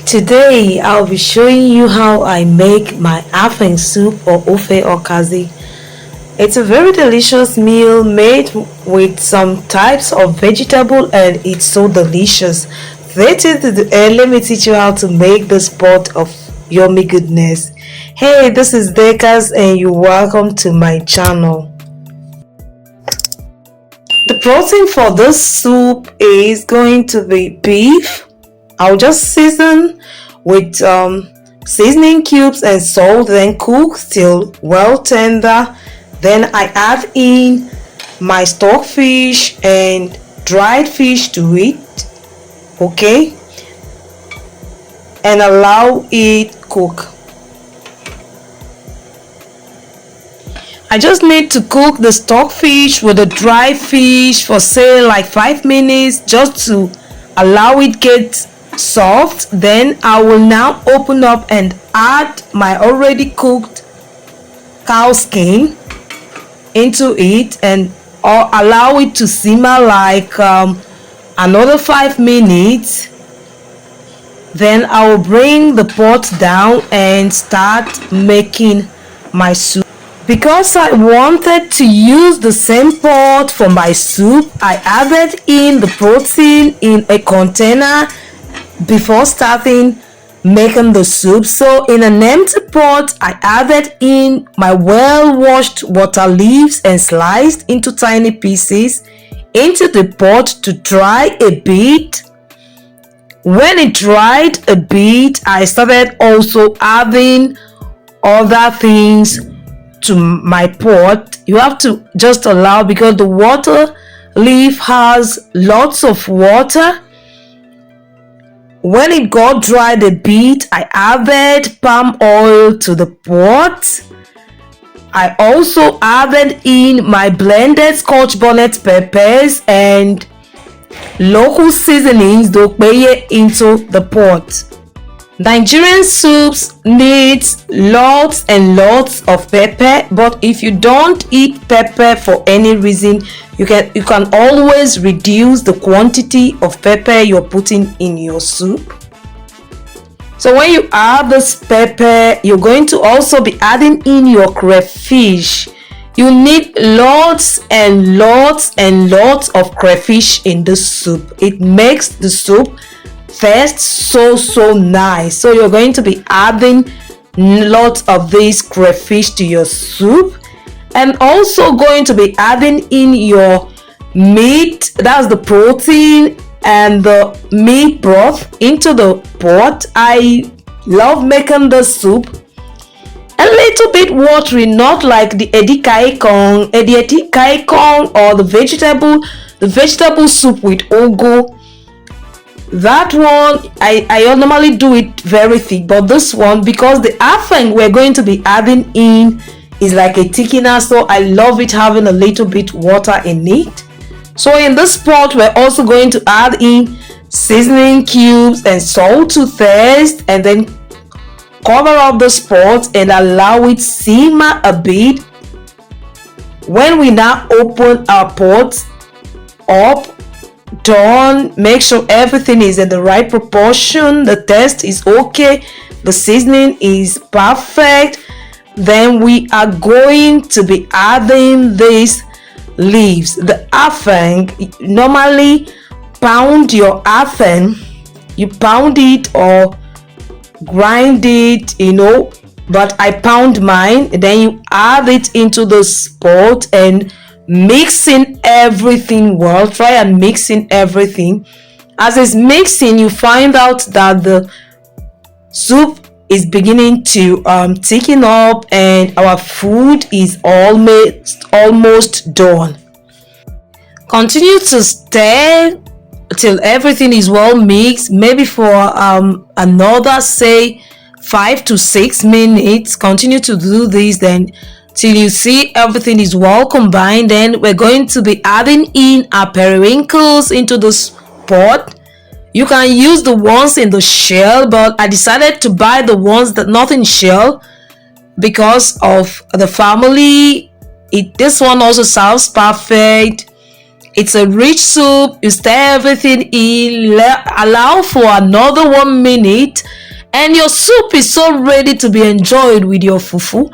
Today I'll be showing you how I make my Afang soup or Ofe Okazi. It's a very delicious meal made with some types of vegetable and it's so delicious. Let me teach you how to make this pot of yummy goodness. Hey, this is Dekas and you're welcome to my channel. The protein for this soup is going to be beef. I'll just season with seasoning cubes and salt, then cook till well tender. Then I add in my stockfish and dried fish to it, okay, and allow it cook. I just need to cook the stockfish with the dry fish for say like 5 minutes just to allow it get soft. Then I will now open up and add my already cooked cow skin into it and allow it to simmer like another 5 minutes. Then I will bring the pot down and start making my soup. Because I wanted to use the same pot for my soup, I added in the protein in a container before starting making the soup. So in an empty pot, I added in my well-washed water leaves and sliced into tiny pieces into the pot to dry a bit. When it dried a bit, I started also adding other things to my pot. You have to just allow, because the water leaf has lots of water. When it got dried a bit, I added palm oil to the pot. I also added in my blended Scotch bonnet peppers and local seasonings, the Okpeye, into the pot. Nigerian soups needs lots and lots of pepper, but if you don't eat pepper for any reason, you can always reduce the quantity of pepper you're putting in your soup. So when you add this pepper, you're going to also be adding in your crayfish. You need lots and lots and lots of crayfish in this soup. It makes the soup taste so nice. So you're going to be adding lots of these crayfish to your soup, and also going to be adding in your meat, that's the protein, and the meat broth into the pot. I love making the soup a little bit watery, not like the edikaikong or the vegetable soup with ogo. That one I normally do it very thick, but this one, because the afang we're going to be adding in is like a thickener, so I love it having a little bit water in it. So in this pot, we're also going to add in seasoning cubes and salt to taste, and then cover up the pot and allow it simmer a bit. When we now open our pot up, make sure everything is in the right proportion, the taste is okay, the seasoning is perfect. Then we are going to be adding these leaves, the afang. Normally pound your afang, you pound it or grind it, but I pound mine. Then you add it into the pot and mixing everything well. Try and mixing everything. As it's mixing, you find out that the soup is beginning to thicken up and our food is almost done. Continue to stir till everything is well mixed, maybe for another say 5 to 6 minutes. Continue to do this then till you see everything is well combined. Then we're going to be adding in our periwinkles into this pot. You can use the ones in the shell, but I decided to buy the ones that not in shell because of the family. This one also serves perfect. It's a rich soup. You stir everything in, allow for another 1 minute and your soup is so ready to be enjoyed with your fufu.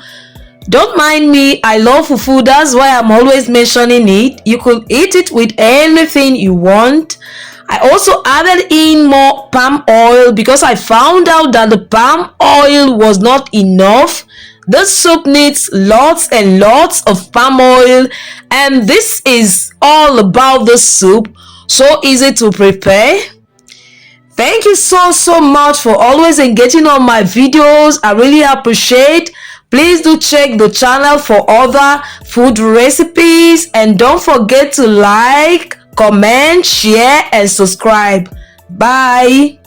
Don't mind me, I love fufu, that's why I'm always mentioning it. You could eat it with anything you want. I also added in more palm oil because I found out that the palm oil was not enough. This soup needs lots and lots of palm oil, and this is all about the soup. So easy to prepare. Thank you so much for always engaging on my videos. I really appreciate. Please do check the channel for other food recipes, and don't forget to like, comment, share and subscribe. Bye.